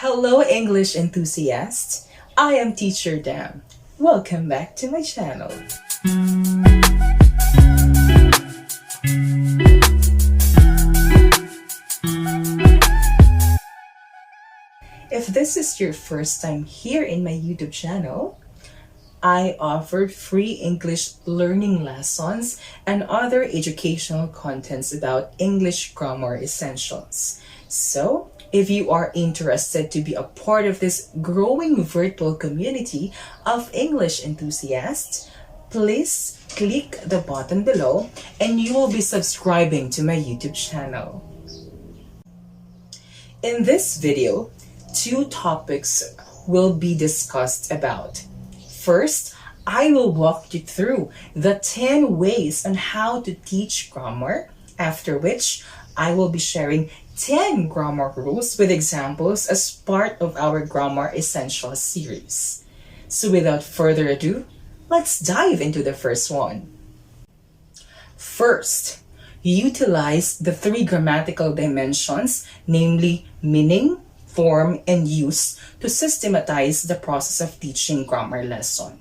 Hello, English enthusiasts. I am Teacher Dam. Welcome back to my channel. If this is your first time here in my YouTube channel, I offer free English learning lessons and other educational contents about English grammar essentials. So, if you are interested to be a part of this growing virtual community of English enthusiasts, please click the button below and you will be subscribing to my YouTube channel. In this video, two topics will be discussed about. First, I will walk you through the 10 ways on how to teach grammar, after which I will be sharing 10 grammar rules with examples as part of our Grammar Essentials series. So without further ado, let's dive into the first one. First, utilize the 3 grammatical dimensions, namely meaning, form, and use to systematize the process of teaching grammar lesson.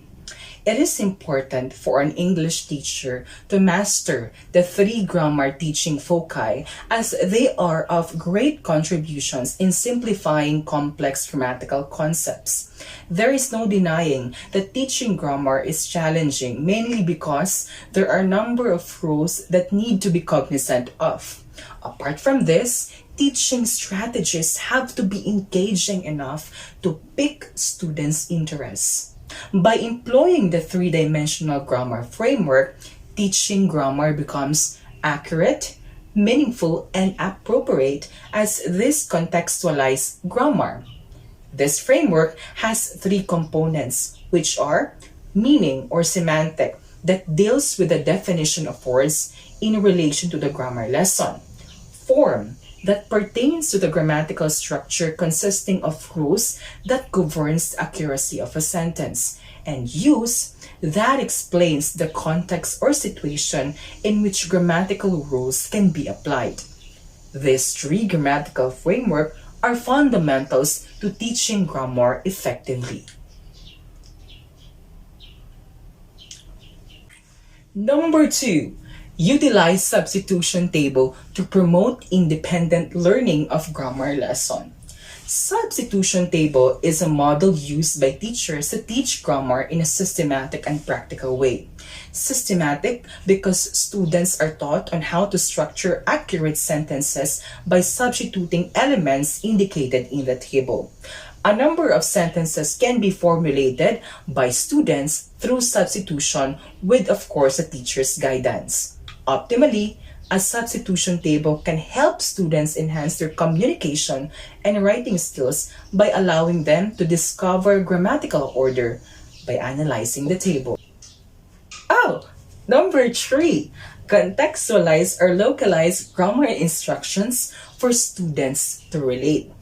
It is important for an English teacher to master the 3 grammar teaching foci as they are of great contributions in simplifying complex grammatical concepts. There is no denying that teaching grammar is challenging, mainly because there are a number of rules that need to be cognizant of. Apart from this, teaching strategies have to be engaging enough to pique students' interest. By employing the 3-dimensional grammar framework, teaching grammar becomes accurate, meaningful, and appropriate as this contextualized grammar. This framework has 3 components, which are meaning or semantic, that deals with the definition of words in relation to the grammar lesson. Form, that pertains to the grammatical structure consisting of rules that governs the accuracy of a sentence, and use, that explains the context or situation in which grammatical rules can be applied. These 3 grammatical framework are fundamentals to teaching grammar effectively. Number 2. Utilize substitution table to promote independent learning of grammar lesson. Substitution table is a model used by teachers to teach grammar in a systematic and practical way. Systematic because students are taught on how to structure accurate sentences by substituting elements indicated in the table. A number of sentences can be formulated by students through substitution with, of course, a teacher's guidance. Optimally, a substitution table can help students enhance their communication and writing skills by allowing them to discover grammatical order by analyzing the table. Number 3. Contextualize or localize grammar instructions for students to relate.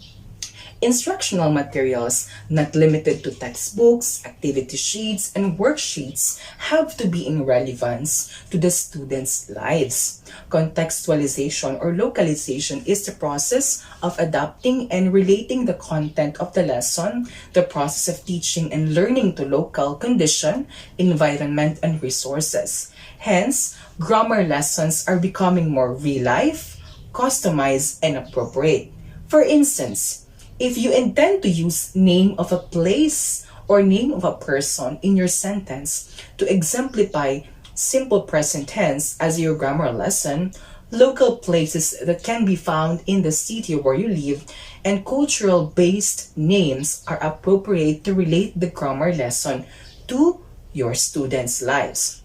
Instructional materials, not limited to textbooks, activity sheets, and worksheets, have to be in relevance to the students' lives. Contextualization or localization is the process of adapting and relating the content of the lesson, the process of teaching and learning to local condition, environment, and resources. Hence, grammar lessons are becoming more real-life, customized, and appropriate. For instance, if you intend to use name of a place or name of a person in your sentence to exemplify simple present tense as your grammar lesson, local places that can be found in the city where you live, and cultural-based names are appropriate to relate the grammar lesson to your students' lives.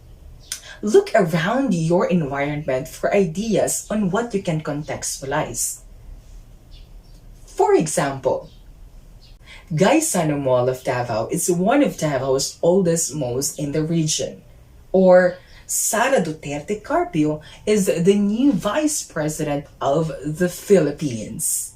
Look around your environment for ideas on what you can contextualize. For example, Gaisano Mall of Davao is one of Davao's oldest malls in the region. Or Sara Duterte Carpio is the new Vice President of the Philippines.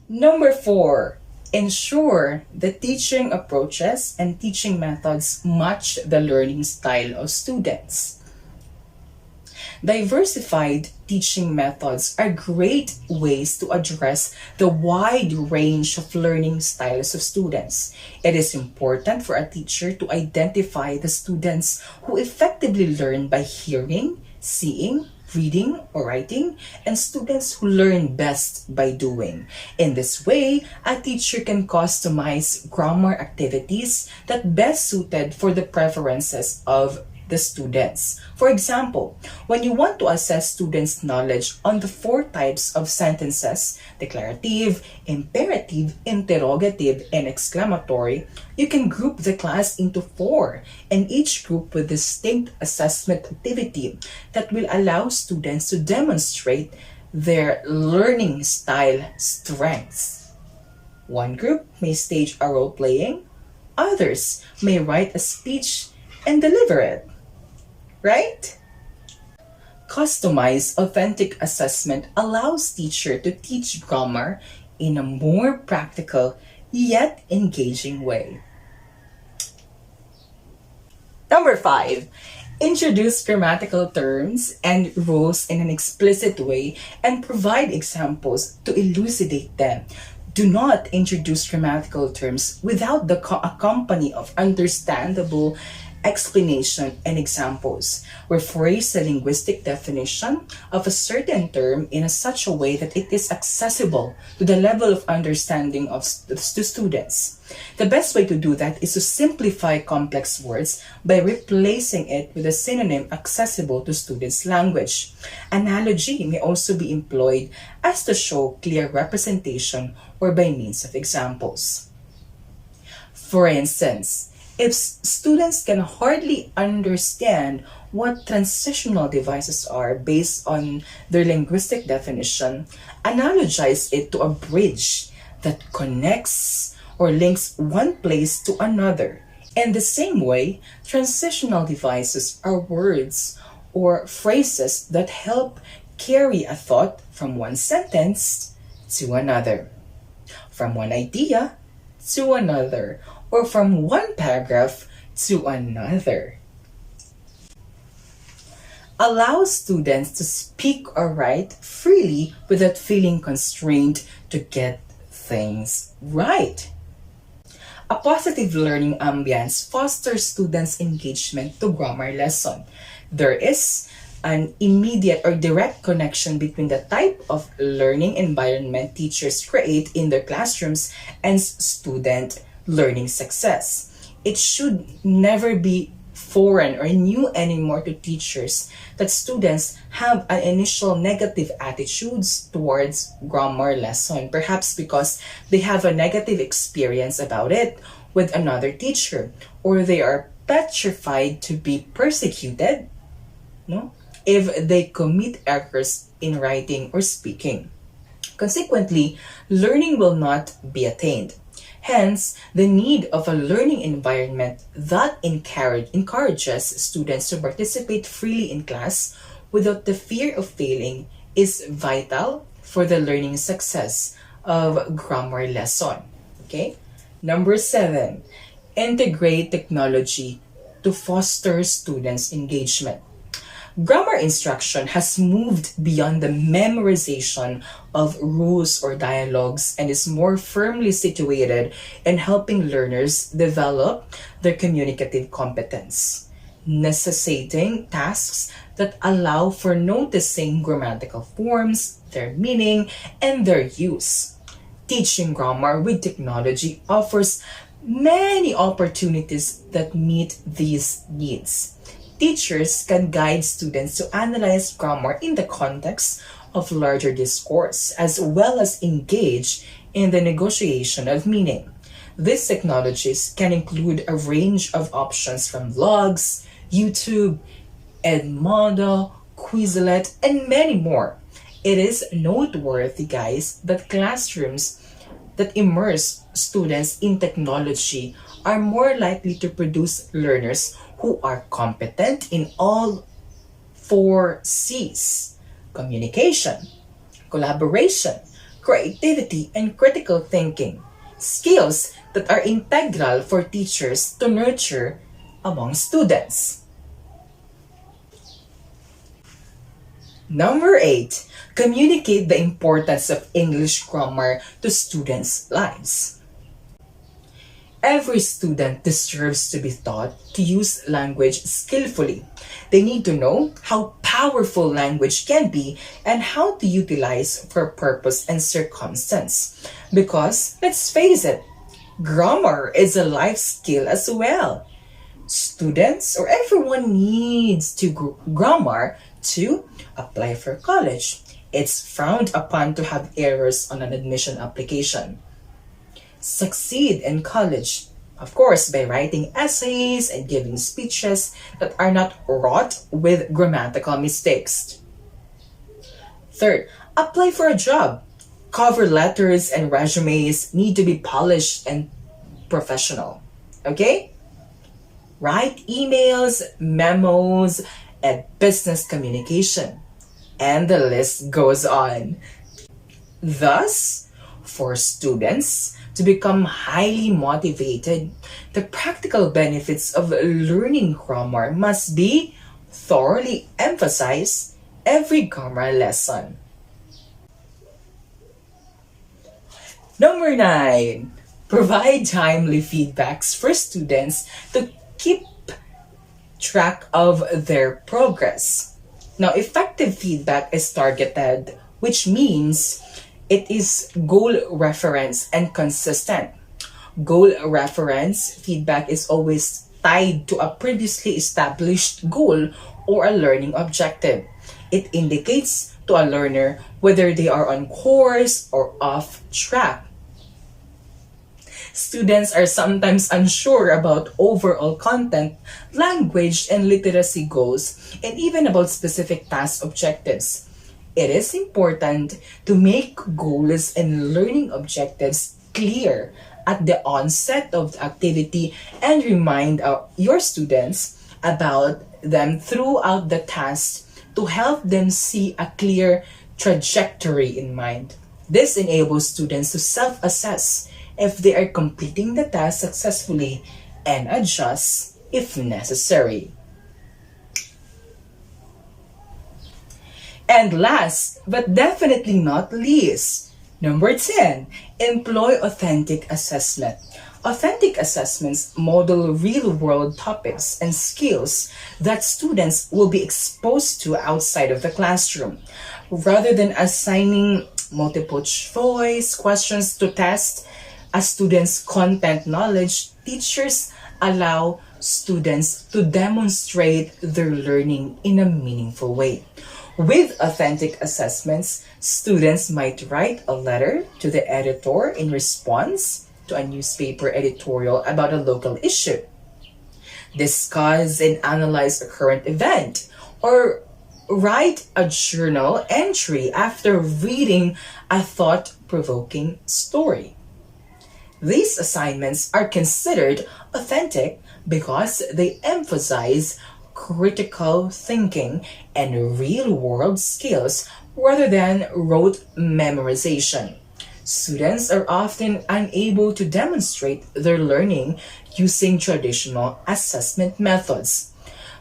Number 4. Ensure the teaching approaches and teaching methods match the learning style of students. Diversified teaching methods are great ways to address the wide range of learning styles of students. It is important for a teacher to identify the students who effectively learn by hearing, seeing, reading or writing, and students who learn best by doing. In this way, a teacher can customize grammar activities that best suited for the preferences of the students. For example, when you want to assess students' knowledge on the four types of sentences, declarative, imperative, interrogative, and exclamatory, you can group the class into four, and each group with distinct assessment activity that will allow students to demonstrate their learning style strengths. One group may stage a role playing, others may write a speech and deliver it. Right? Customized authentic assessment allows teacher to teach grammar in a more practical yet engaging way. Number 5, introduce grammatical terms and rules in an explicit way and provide examples to elucidate them. Do not introduce grammatical terms without the accompany of understandable explanation and examples. Rephrase the linguistic definition of a certain term in such a way that it is accessible to the level of understanding of the students. The best way to do that is to simplify complex words by replacing it with a synonym accessible to students' language. Analogy may also be employed as to show clear representation or by means of examples. For instance, if students can hardly understand what transitional devices are based on their linguistic definition, analogize it to a bridge that connects or links one place to another. In the same way, transitional devices are words or phrases that help carry a thought from one sentence to another, from one idea to another, or from one paragraph to another. Allow students to speak or write freely without feeling constrained to get things right. A positive learning ambience fosters students' engagement to grammar lesson. There is an immediate or direct connection between the type of learning environment teachers create in their classrooms and student learning success. It should never be foreign or new anymore to teachers that students have an initial negative attitudes towards grammar lesson, perhaps because they have a negative experience about it with another teacher, or they are petrified to be persecuted, if they commit errors in writing or speaking. Consequently, learning will not be attained. Hence, the need of a learning environment that encourages students to participate freely in class without the fear of failing is vital for the learning success of grammar lesson. Okay? Number 7, integrate technology to foster students' engagement. Grammar instruction has moved beyond the memorization of rules or dialogues and is more firmly situated in helping learners develop their communicative competence, necessitating tasks that allow for noticing grammatical forms, their meaning, and their use. Teaching grammar with technology offers many opportunities that meet these needs. Teachers can guide students to analyze grammar in the context of larger discourse, as well as engage in the negotiation of meaning. These technologies can include a range of options from blogs, YouTube, Edmodo, Quizlet, and many more. It is noteworthy, guys, that classrooms that immerse students in technology are more likely to produce learners who are competent in all 4 C's: communication, collaboration, creativity, and critical thinking, skills that are integral for teachers to nurture among students. Number 8, communicate the importance of English grammar to students' lives. Every student deserves to be taught to use language skillfully. They need to know how powerful language can be and how to utilize for purpose and circumstance. Because, let's face it, grammar is a life skill as well. Students or everyone needs to grammar to apply for college. It's frowned upon to have errors on an admission application. Succeed in college, of course, by writing essays and giving speeches that are not wrought with grammatical mistakes. Third, apply for a job. Cover letters and resumes need to be polished and professional. Okay? Write emails, memos, and business communication. And the list goes on. Thus, for students to become highly motivated, the practical benefits of learning grammar must be thoroughly emphasized every grammar lesson. Number 9, provide timely feedbacks for students to keep track of their progress. Now, effective feedback is targeted, which means it is goal reference and consistent. Goal reference feedback is always tied to a previously established goal or a learning objective. It indicates to a learner whether they are on course or off track. Students are sometimes unsure about overall content, language, and literacy goals, and even about specific task objectives. It is important to make goals and learning objectives clear at the onset of the activity and remind your students about them throughout the task to help them see a clear trajectory in mind. This enables students to self-assess if they are completing the task successfully and adjust if necessary. And last, but definitely not least, number 10, employ authentic assessment. Authentic assessments model real-world topics and skills that students will be exposed to outside of the classroom. Rather than assigning multiple choice questions to test a student's content knowledge, teachers allow students to demonstrate their learning in a meaningful way. With authentic assessments, students might write a letter to the editor in response to a newspaper editorial about a local issue, discuss and analyze a current event, or write a journal entry after reading a thought-provoking story. These assignments are considered authentic because they emphasize critical thinking and real-world skills rather than rote memorization. Students are often unable to demonstrate their learning using traditional assessment methods.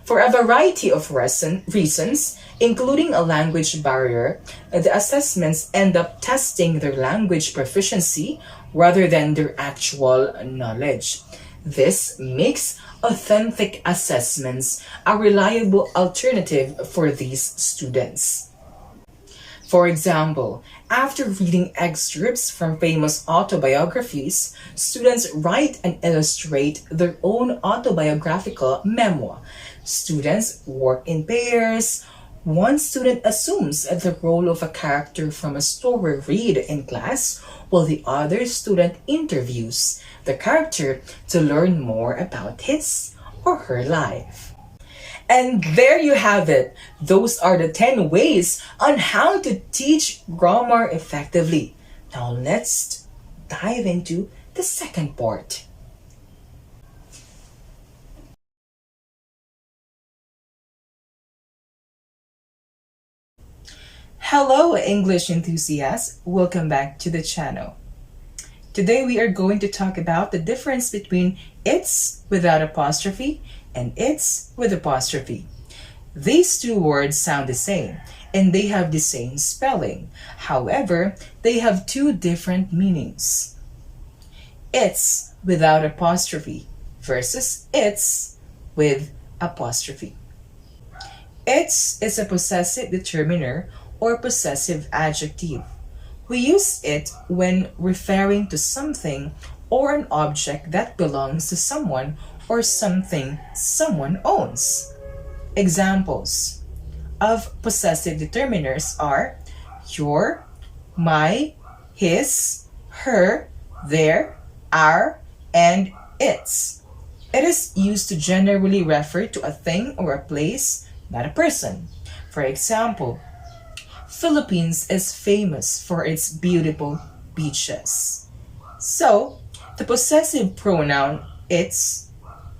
For a variety of reasons, including a language barrier, the assessments end up testing their language proficiency rather than their actual knowledge. This makes authentic assessments a reliable alternative for these students. For example, after reading excerpts from famous autobiographies, students write and illustrate their own autobiographical memoir. Students work in pairs. One student assumes the role of a character from a story read in class, while the other student interviews the character to learn more about his or her life. And there you have it. Those are the 10 ways on how to teach grammar effectively. Now let's dive into the second part. Hello, English enthusiasts. Welcome back to the channel. Today we are going to talk about the difference between it's without apostrophe and it's with apostrophe. These two words sound the same, and they have the same spelling. However, they have two different meanings. It's without apostrophe versus it's with apostrophe. It's is a possessive determiner or possessive adjective. We use it when referring to something or an object that belongs to someone or something someone owns. Examples of possessive determiners are your, my, his, her, their, our, and its. It is used to generally refer to a thing or a place, not a person. For example, Philippines is famous for its beautiful beaches. So, the possessive pronoun its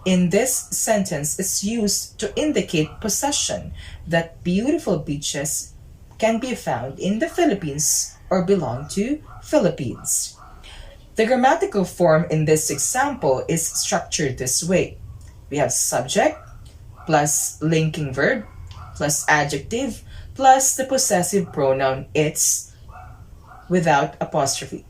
in this sentence is used to indicate possession, that beautiful beaches can be found in the Philippines or belong to Philippines. The grammatical form in this example is structured this way. We have subject plus linking verb plus adjective plus the possessive pronoun its without apostrophe.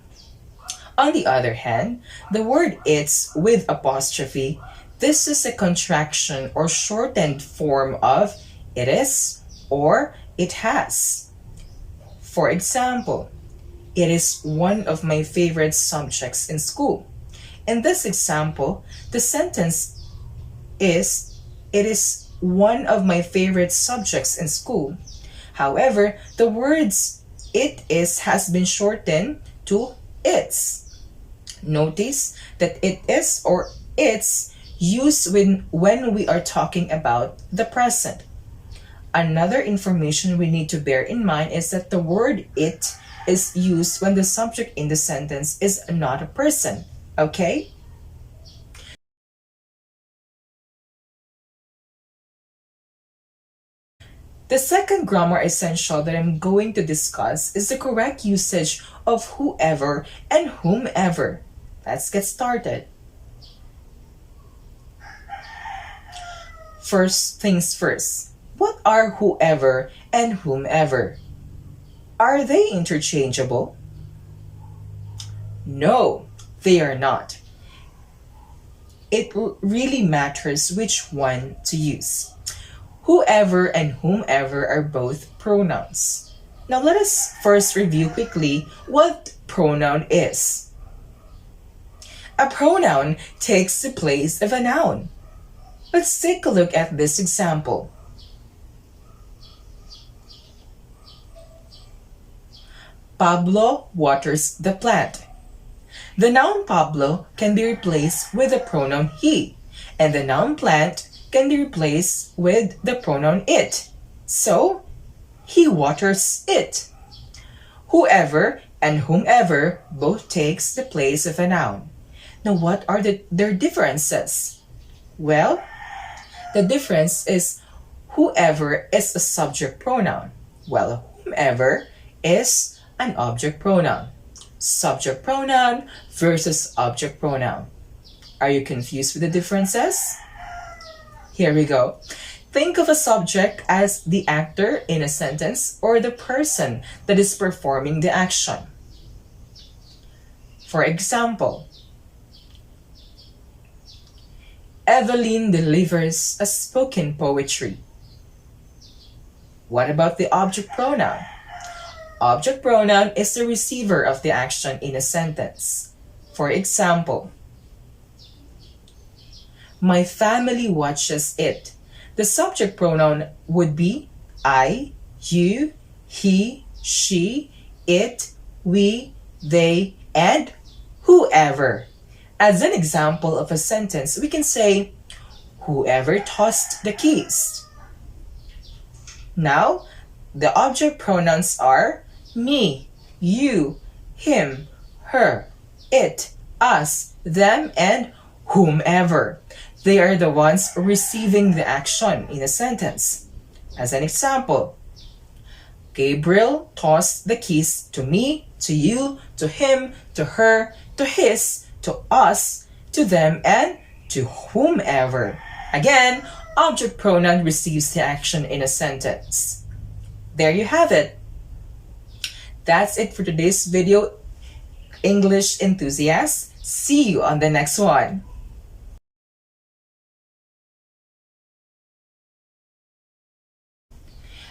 On the other hand, the word its with apostrophe, this is a contraction or shortened form of it is or it has. For example, it is one of my favorite subjects in school. In this example, the sentence is, it is one of my favorite subjects in school. However, the words it is has been shortened to its. Notice that it is or it's used when we are talking about the present. Another information we need to bear in mind is that the word it is used when the subject in the sentence is not a person. Okay? The second grammar essential that I'm going to discuss is the correct usage of whoever and whomever. Let's get started. First things first, what are whoever and whomever? Are they interchangeable? No, they are not. It really matters which one to use. Whoever and whomever are both pronouns. Now let us first review quickly what pronoun is. A pronoun takes the place of a noun. Let's take a look at this example. Pablo waters the plant. The noun Pablo can be replaced with the pronoun he, and the noun plant can be replaced with the pronoun it. So, he waters it. Whoever and whomever both takes the place of a noun. Now, what are their differences? Well, the difference is whoever is a subject pronoun, while whomever is an object pronoun. Subject pronoun versus object pronoun. Are you confused with the differences? Here we go. Think of a subject as the actor in a sentence or the person that is performing the action. For example, Evelyn delivers a spoken poetry. What about the object pronoun? Object pronoun is the receiver of the action in a sentence. For example, my family watches it. The subject pronoun would be I, you, he, she, it, we, they, and whoever. As an example of a sentence, we can say, whoever tossed the keys. Now, the object pronouns are me, you, him, her, it, us, them, and whomever. They are the ones receiving the action in a sentence. As an example, Gabriel tossed the keys to me, to you, to him, to her, to his, to us, to them, and to whomever. Again, object pronoun receives the action in a sentence. There you have it. That's it for today's video, English enthusiasts. See you on the next one.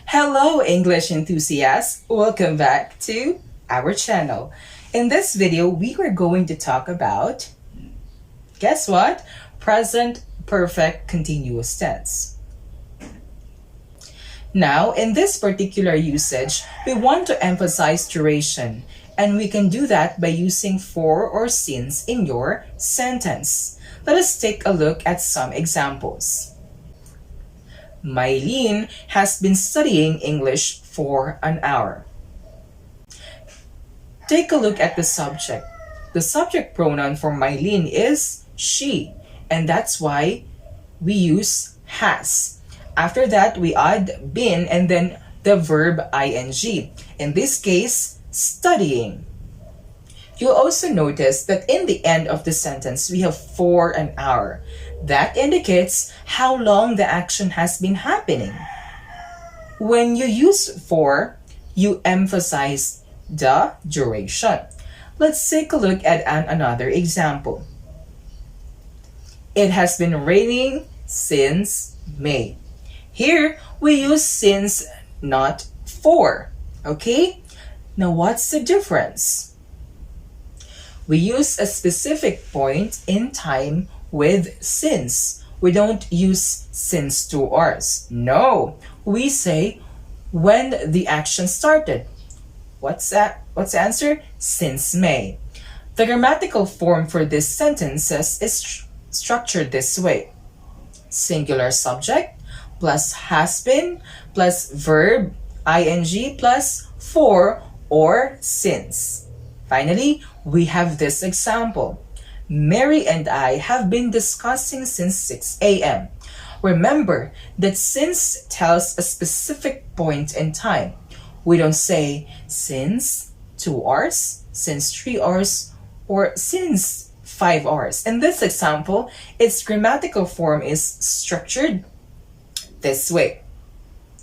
Hello, English enthusiasts. Welcome back to our channel. In this video, we are going to talk about, guess what? Present perfect continuous tense. Now, in this particular usage, we want to emphasize duration, and we can do that by using for or since in your sentence. Let us take a look at some examples. Mylene has been studying English for an hour. Take a look at the subject. The subject pronoun for Mylene is she, and that's why we use has. After that, we add been and then the verb ing. In this case, studying. You'll also notice that in the end of the sentence, we have for an hour. That indicates how long the action has been happening. When you use for, you emphasize the duration. Let's take a look at another example. It has been raining since May. Here, we use since, not for. Okay? Now, what's the difference? We use a specific point in time with since. We don't use since 2 hours. No, we say when the action started. What's that? What's the answer? Since May. The grammatical form for these sentences is structured this way. Singular subject plus has been plus verb ing plus for or since. Finally, we have this example. Mary and I have been discussing since 6 a.m. Remember that since tells a specific point in time. We don't say since 2 hours, since 3 hours, or since 5 hours. In this example, its grammatical form is structured this way.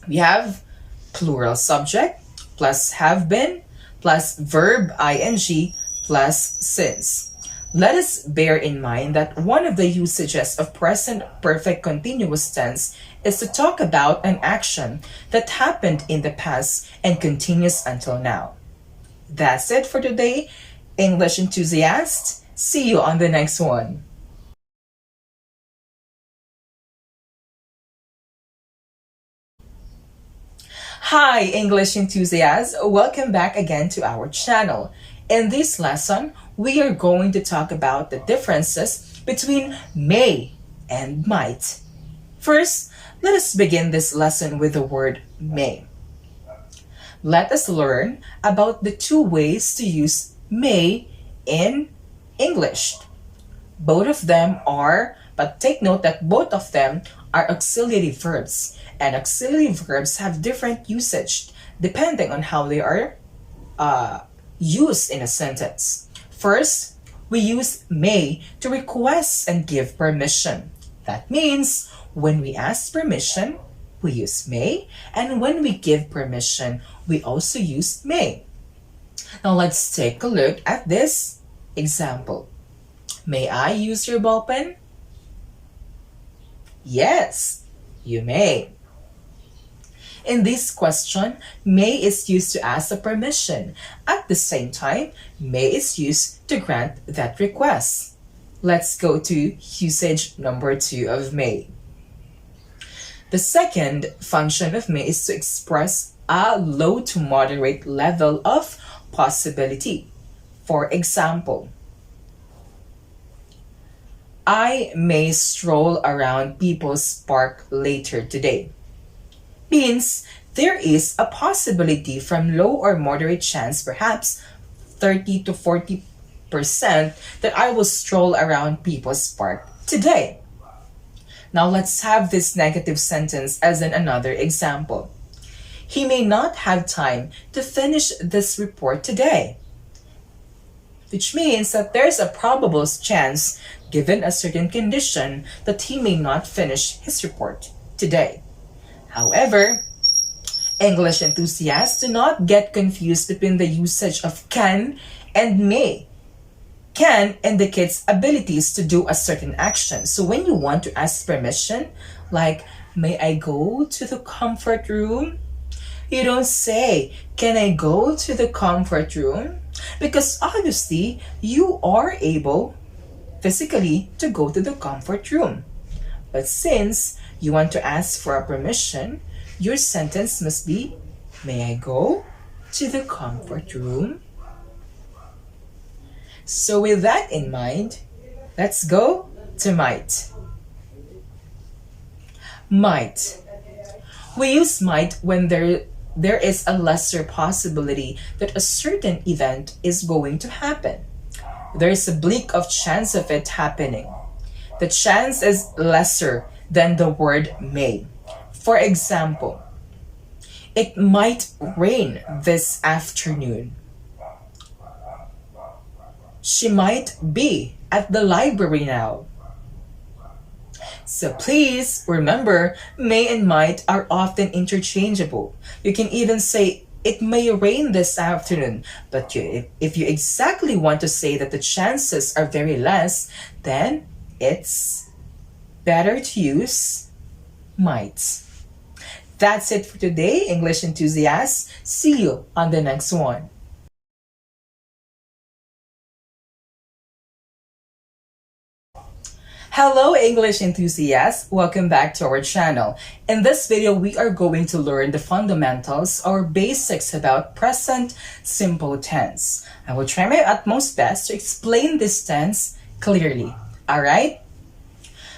We have plural subject plus have been plus verb ing plus since. Let us bear in mind that one of the usages of present perfect continuous tense is to talk about an action that happened in the past and continues until now. That's it for today, English enthusiasts. See you on the next one. Hi, English enthusiasts! Welcome back again to our channel. In this lesson, we are going to talk about the differences between may and might. First, let us begin this lesson with the word may. Let us learn about the 2 ways to use may in English. Both of them are, but take note that both of them are auxiliary verbs, and auxiliary verbs have different usage depending on how they are used in a sentence. First, we use may to request and give permission. That means when we ask permission, we use may, and when we give permission, we also use may. Now let's take a look at this example. May I use your ball pen? Yes, you may. In this question, may is used to ask a permission. At the same time, may is used to grant that request. Let's go to usage number 2 of may. The second function of may is to express a low to moderate level of possibility. For example, I may stroll around People's Park later today. Means there is a possibility from low or moderate chance, perhaps 30 to 40% that I will stroll around People's Park today. Now let's have this negative sentence as another example. He may not have time to finish this report today. Which means that there's a probable chance, given a certain condition, that he may not finish his report today. However, English enthusiasts, do not get confused between the usage of can and may. Can indicates abilities to do a certain action. So when you want to ask permission, like, may I go to the comfort room? You don't say, can I go to the comfort room? Because obviously, you are able physically to go to the comfort room. But since you want to ask for a permission, your sentence must be, may I go to the comfort room? So with that in mind, let's go to might. Might. We use might when there is a lesser possibility that a certain event is going to happen. There is a bleak of chance of it happening. The chance is lesser than the word may. For example, it might rain this afternoon. She might be at the library now. So please remember, may and might are often interchangeable. You can even say, it may rain this afternoon. But if you exactly want to say that the chances are very less, then it's better to use might. That's it for today, English enthusiasts. See you on the next one. Hello English enthusiasts, welcome back to our channel. In this video, we are going to learn the fundamentals or basics about present simple tense. I will try my utmost best to explain this tense clearly, alright?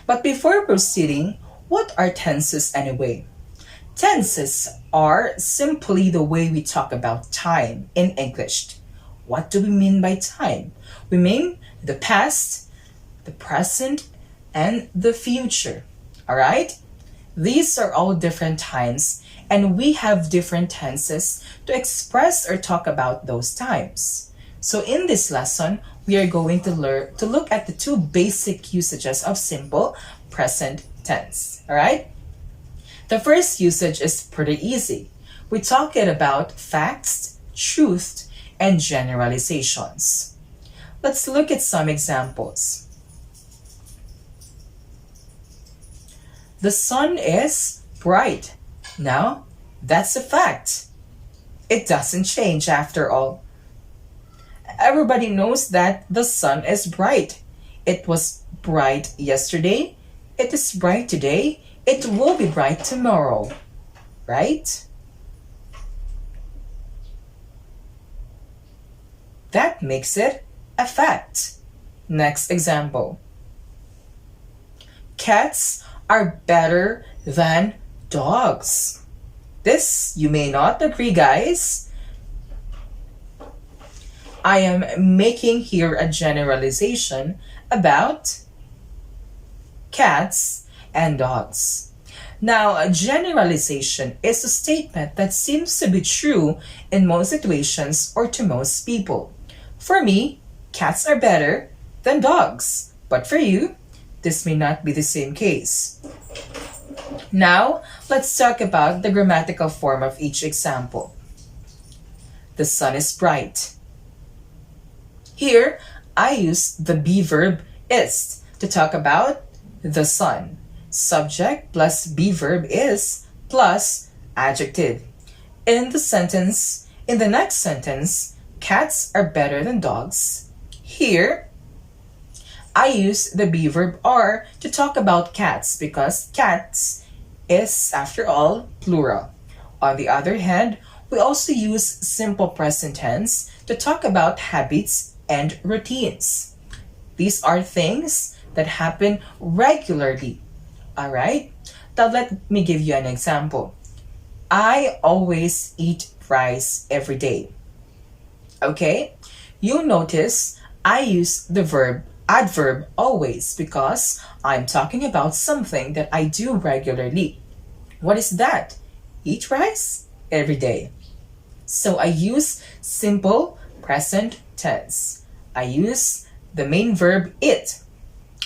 But before proceeding, what are tenses anyway? Tenses are simply the way we talk about time in English. What do we mean by time? We mean the past, the present, and the future. Alright? These are all different times, and we have different tenses to express or talk about those times. So in this lesson, we are going to look at the two basic usages of simple present tense. Alright? The first usage is pretty easy. We talk it about facts, truth, and generalizations. Let's look at some examples. The sun is bright. Now, that's a fact. It doesn't change after all. Everybody knows that the sun is bright. It was bright yesterday. It is bright today. It will be bright tomorrow. Right? That makes it a fact. Next example. Cats are better than dogs. This you may not agree, guys. I am making here a generalization about cats and dogs. Now, a generalization is a statement that seems to be true in most situations or to most people. For me, cats are better than dogs. But for you, this may not be the same case. Now, let's talk about the grammatical form of each example. The sun is bright. Here, I use the be verb is to talk about the sun. Subject plus be verb is plus adjective. In the next sentence, cats are better than dogs. Here, I use the be verb are to talk about cats because cats is, after all, plural. On the other hand, we also use simple present tense to talk about habits and routines. These are things that happen regularly. Alright? Now let me give you an example. I always eat rice every day. Okay? You'll notice I use the adverb always because I'm talking about something that I do regularly. What is that? Eat rice every day. So I use simple present tense. I use the main verb it.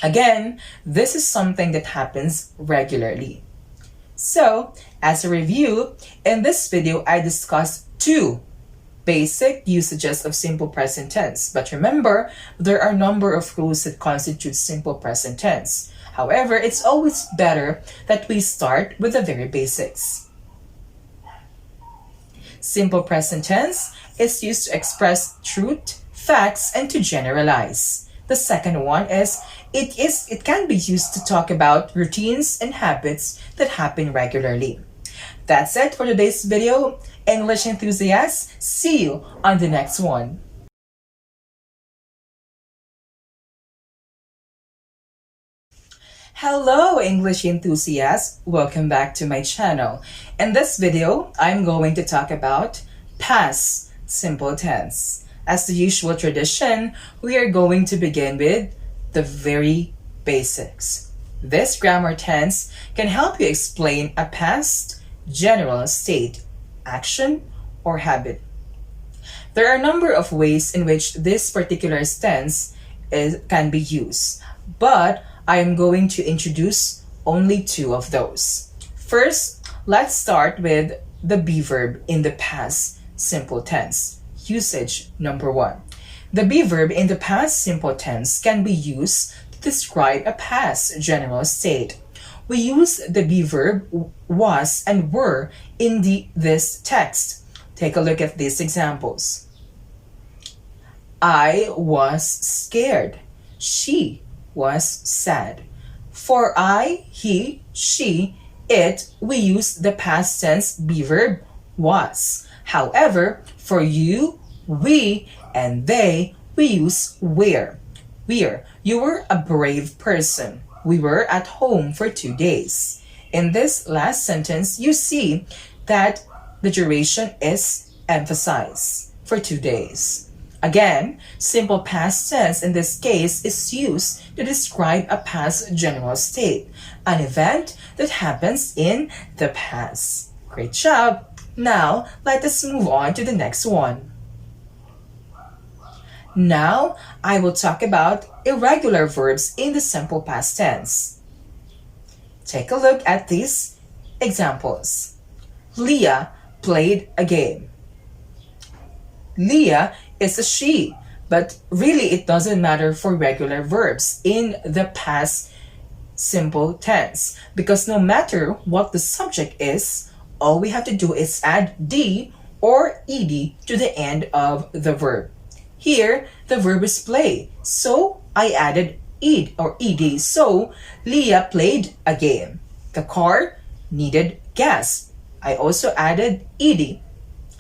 Again, this is something that happens regularly. So, as a review, in this video, I discussed two basic usages of simple present tense. But remember, there are a number of rules that constitute simple present tense. However, it's always better that we start with the very basics. Simple present tense is used to express truth, facts, and to generalize. The second one is it can be used to talk about routines and habits that happen regularly. That's it for today's video. English enthusiasts, see you on the next one. Hello English enthusiasts, welcome back to my channel. In this video, I'm going to talk about past simple tense. As the usual tradition, we are going to begin with the very basics. This grammar tense can help you explain a past general state, action, or habit. There are a number of ways in which this particular tense can be used, but I am going to introduce only two of those. First, let's start with the be verb in the past simple tense. Usage number one. The be verb in the past simple tense can be used to describe a past general state. We use the be verb was and were in this text. Take a look at these examples. I was scared. She was sad. For I, he, she, it, we use the past tense be verb was. However, for you, we, and they, we use were. You were a brave person. We were at home for 2 days. In this last sentence, you see that the duration is emphasized for 2 days. Again, simple past tense in this case is used to describe a past general state, an event that happens in the past. Great job! Now, let us move on to the next one. Now, I will talk about irregular verbs in the simple past tense. Take a look at these examples. Leah played a game. Leah is a she, but really it doesn't matter for regular verbs in the past simple tense, because no matter what the subject is, all we have to do is add d or ed to the end of the verb. Here, the verb is play, so I added ed or ed, so Leah played a game. The car needed gas. I also added ed.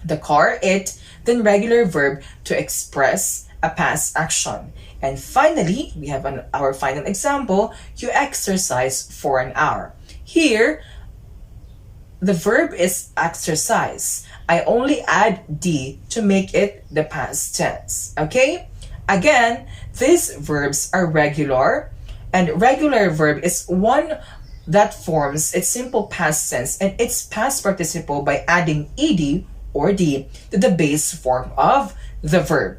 The car, it, then regular verb to express a past action. And finally, we have our final example, you exercise for an hour. Here, the verb is exercise. I only add d to make it the past tense. Okay? Again, these verbs are regular, and regular verb is one that forms its simple past tense and its past participle by adding ed or d to the base form of the verb.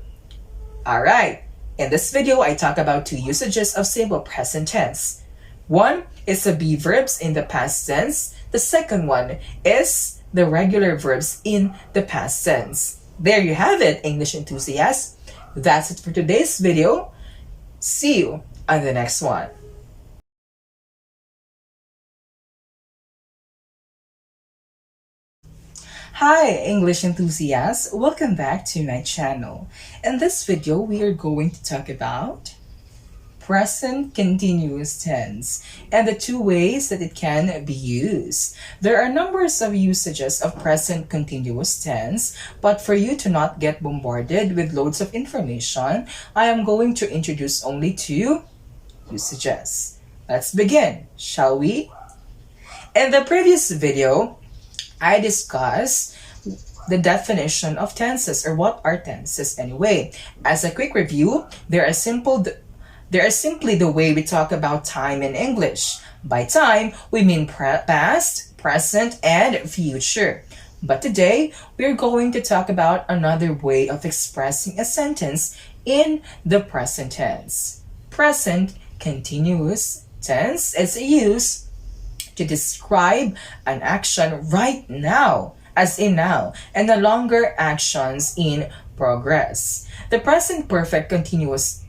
Alright, in this video, I talk about two usages of simple present tense. One is the be verbs in the past tense. The second one is the regular verbs in the past tense. There you have it, English enthusiasts. That's it for today's video. See you on the next one. Hi English enthusiasts, welcome back to my channel. In this video, we are going to talk about present continuous tense and the two ways that it can be used. There are numbers of usages of present continuous tense, but for you to not get bombarded with loads of information, I am going to introduce only two usages. Let's begin, shall we? In the previous video, I discussed the definition of tenses, or what are tenses anyway. As a quick review, they are simply the way we talk about time in English. By time, we mean past, present, and future. But today, we're going to talk about another way of expressing a sentence in the present tense. Present continuous tense is used to describe an action right now, as in now, and the longer actions in progress. The present perfect continuous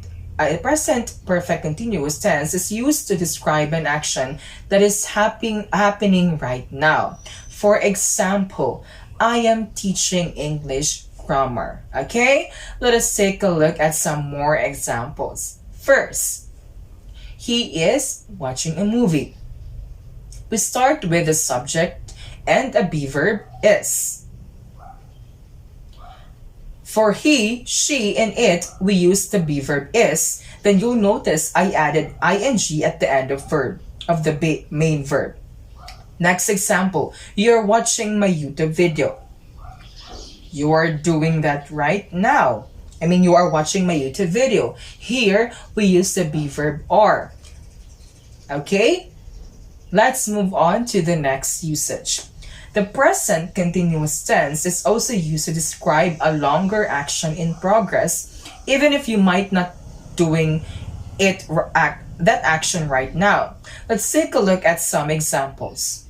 tense is used to describe an action that is happening right now. For example, I am teaching English grammar. Okay? Let us take a look at some more examples. First, he is watching a movie. We start with the subject and a be verb is. For he, she, and it, we use the be verb is. Then you'll notice I added ing at the end of the main verb. Next example, you're watching my YouTube video. You are doing that right now. You are watching my YouTube video. Here, we use the be verb are. Okay? Let's move on to the next usage. The present continuous tense is also used to describe a longer action in progress, even if you might not doing that action right now. Let's take a look at some examples.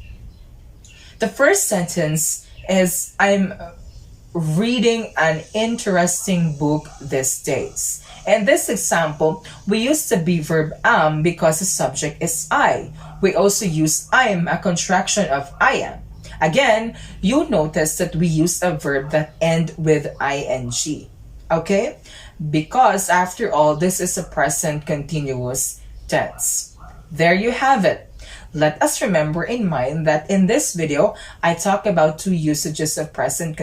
The first sentence is, I'm reading an interesting book these days. In this example, we use the be verb am because the subject is I. We also use I'm, a contraction of I am. Again, you'll notice that we use a verb that end with ing. Okay? Because after all, this is a present continuous tense. There you have it. Let us remember in mind that in this video, I talk about two usages of present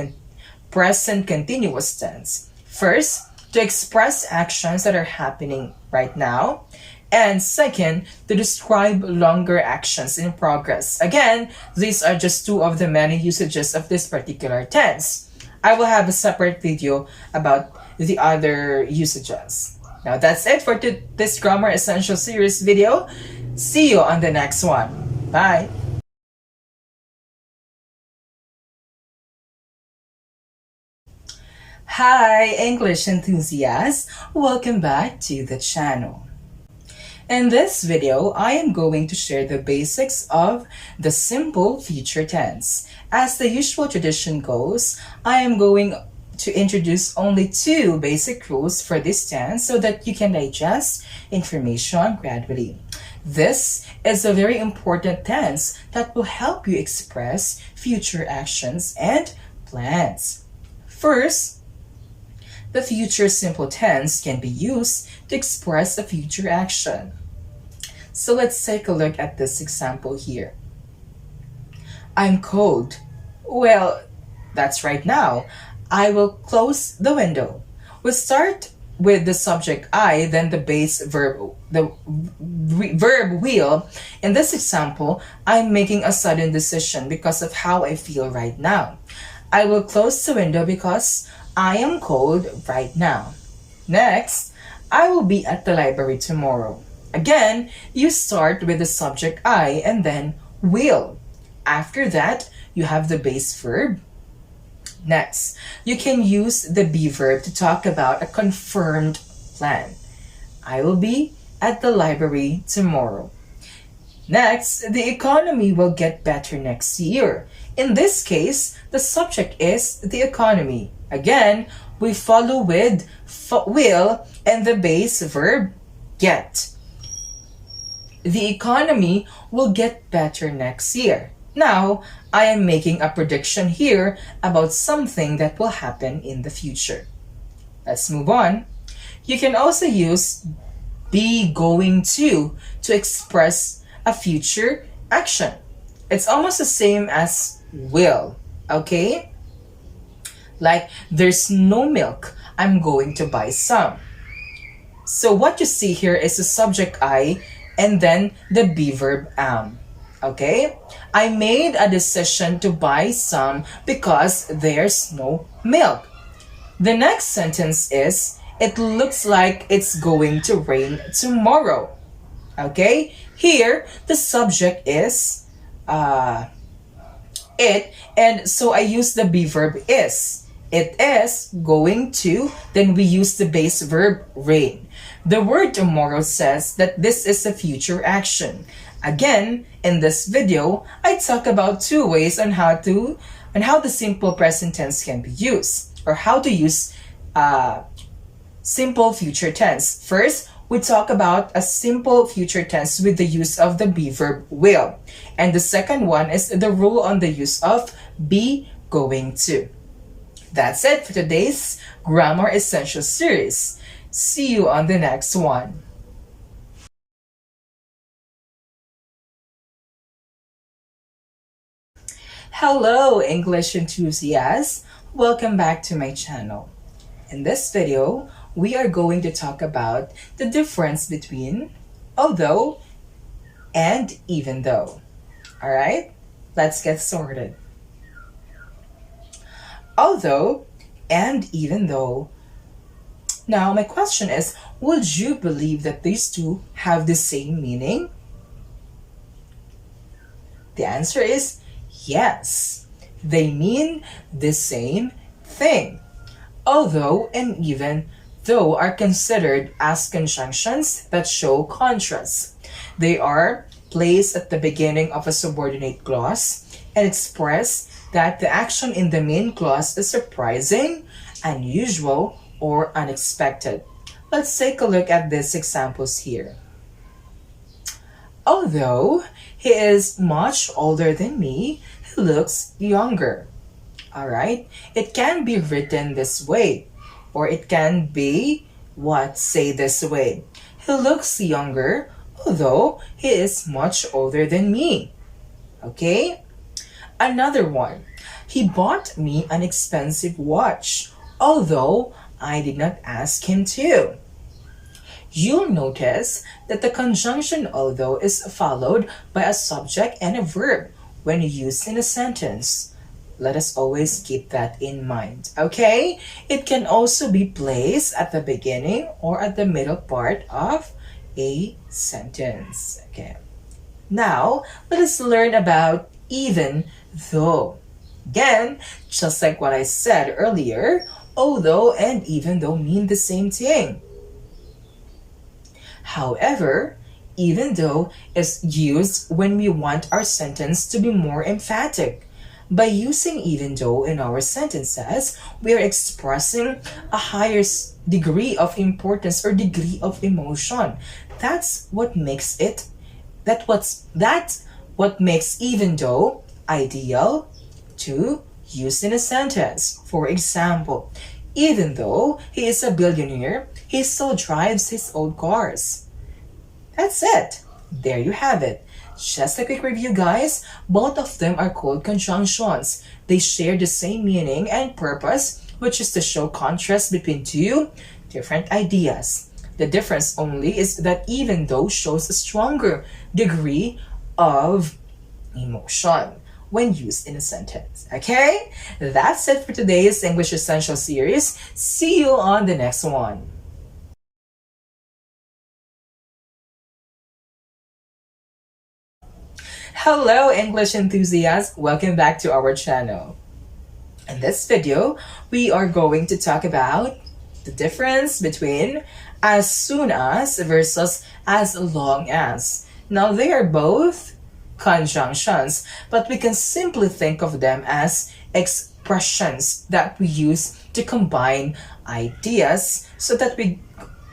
continuous tense. First, to express actions that are happening right now. And second, to describe longer actions in progress. Again, these are just two of the many usages of this particular tense. I will have a separate video about the other usages. Now that's it for this Grammar Essential Series video. See you on the next one. Bye! Hi, English enthusiasts! Welcome back to the channel. In this video, I am going to share the basics of the simple future tense. As the usual tradition goes, I am going to introduce only two basic rules for this tense so that you can digest information gradually. This is a very important tense that will help you express future actions and plans. First, the future simple tense can be used to express a future action. So let's take a look at this example here. I'm cold. Well, that's right now. I will close the window. We'll start with the subject I, then the base verb, the verb will. In this example, I'm making a sudden decision because of how I feel right now. I will close the window because I am cold right now. Next, I will be at the library tomorrow. Again, you start with the subject I and then will. After that, you have the base verb. Next, you can use the be verb to talk about a confirmed plan. I will be at the library tomorrow. Next, the economy will get better next year. In this case, the subject is the economy. Again, we follow with will and the base verb get. The economy will get better next year. Now, I am making a prediction here about something that will happen in the future. Let's move on. You can also use be going to express a future action. It's almost the same as will, okay? Like, there's no milk. I'm going to buy some. So what you see here is the subject I and then the be verb am. Okay? I made a decision to buy some because there's no milk. The next sentence is, it looks like it's going to rain tomorrow. Okay? Here, the subject is it, and so I use the be verb is. It is going to, then we use the base verb rain. The word tomorrow says that this is a future action. Again, in this video, I talk about two ways on how the simple present tense can be used, or how to use simple future tense. First, we talk about a simple future tense with the use of the be verb will. And the second one is the rule on the use of be going to. That's it for today's Grammar Essentials series. See you on the next one. Hello, English enthusiasts! Welcome back to my channel. In this video, we are going to talk about the difference between although and even though. Alright, let's get started. Although and even though. Now, my question is, would you believe that these two have the same meaning? The answer is yes. They mean the same thing. Although and even though are considered as conjunctions that show contrast. They are placed at the beginning of a subordinate clause and express that the action in the main clause is surprising, unusual, or unexpected. Let's take a look at these examples here. Although he is much older than me, he looks younger. Alright? It can be written this way, or it can be say this way. He looks younger, although he is much older than me. Okay? Another one. He bought me an expensive watch, although I did not ask him to. You'll notice that the conjunction although is followed by a subject and a verb when used in a sentence. Let us always keep that in mind, okay? It can also be placed at the beginning or at the middle part of a sentence. Okay. Now, let us learn about even though. Again, just like what I said earlier, although and even though mean the same thing. However, even though is used when we want our sentence to be more emphatic. By using even though in our sentences, we are expressing a higher degree of importance or degree of emotion. That's what makes what makes even though ideal to use in a sentence. For example, even though he is a billionaire, he still drives his own cars. That's it. There you have it. Just a quick review, guys. Both of them are called conjunctions. They share the same meaning and purpose, which is to show contrast between two different ideas. The difference only is that even though shows a stronger degree of emotion when used in a sentence. Okay? That's it for today's English Essential series. See you on the next one. Hello, English enthusiasts! Welcome back to our channel. In this video, we are going to talk about the difference between as soon as versus as long as. Now, they are both conjunctions, but we can simply think of them as expressions that we use to combine ideas so that we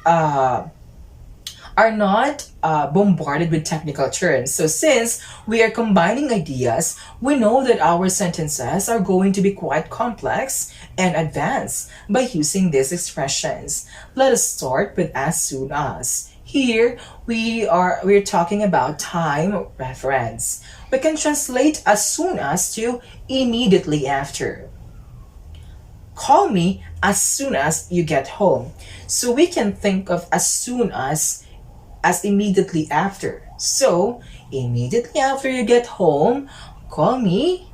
are not bombarded with technical terms. So since we are combining ideas, we know that our sentences are going to be quite complex and advanced by using these expressions. Let us start with as soon as. Here, we're talking about time reference. We can translate as soon as to immediately after. Call me as soon as you get home. So we can think of as soon as immediately after. So, immediately after you get home, call me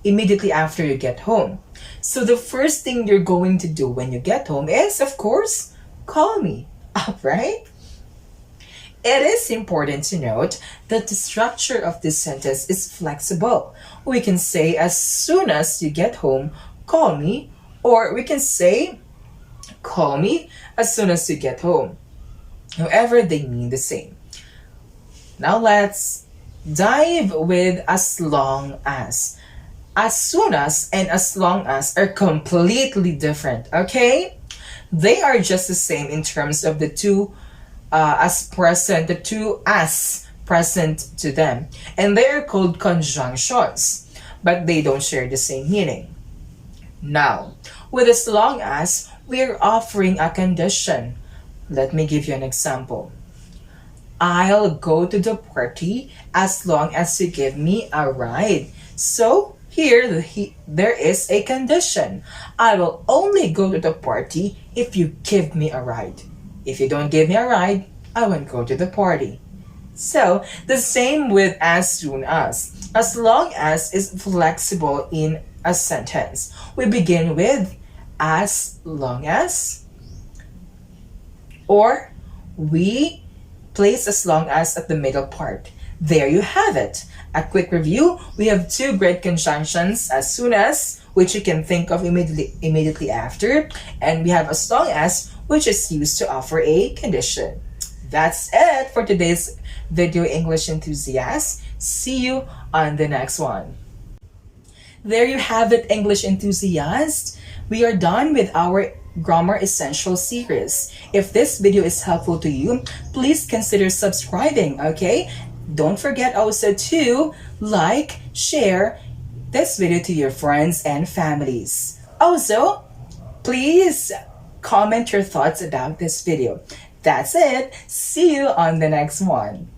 immediately after you get home. So the first thing you're going to do when you get home is, of course, call me. Alright? It is important to note that the structure of this sentence is flexible. We can say as soon as you get home, call me, or we can say call me as soon as you get home. However, they mean the same. Now let's dive with as long as. As soon as and as long as are completely different, okay? They are just the same in terms of the two the two as present to them. And they are called conjunctions, but they don't share the same meaning. Now, with as long as, we're offering a condition. Let me give you an example. I'll go to the party as long as you give me a ride. So, here there is a condition. I will only go to the party if you give me a ride. If you don't give me a ride, I won't go to the party. So, the same with as soon as. As long as is flexible in a sentence. We begin with as long as, or we place as long as at the middle part. There you have it. A quick review, we have two great conjunctions, as soon as, which you can think of immediately after, and we have as long as, which is used to offer a condition. That's it for today's video, English enthusiasts. See you on the next one. There you have it, English enthusiasts. We are done with our Grammar Essential series. If this video is helpful to you, please consider subscribing, okay? Don't forget also to like, share this video to your friends and families. Also, please comment your thoughts about this video. That's it. See you on the next one.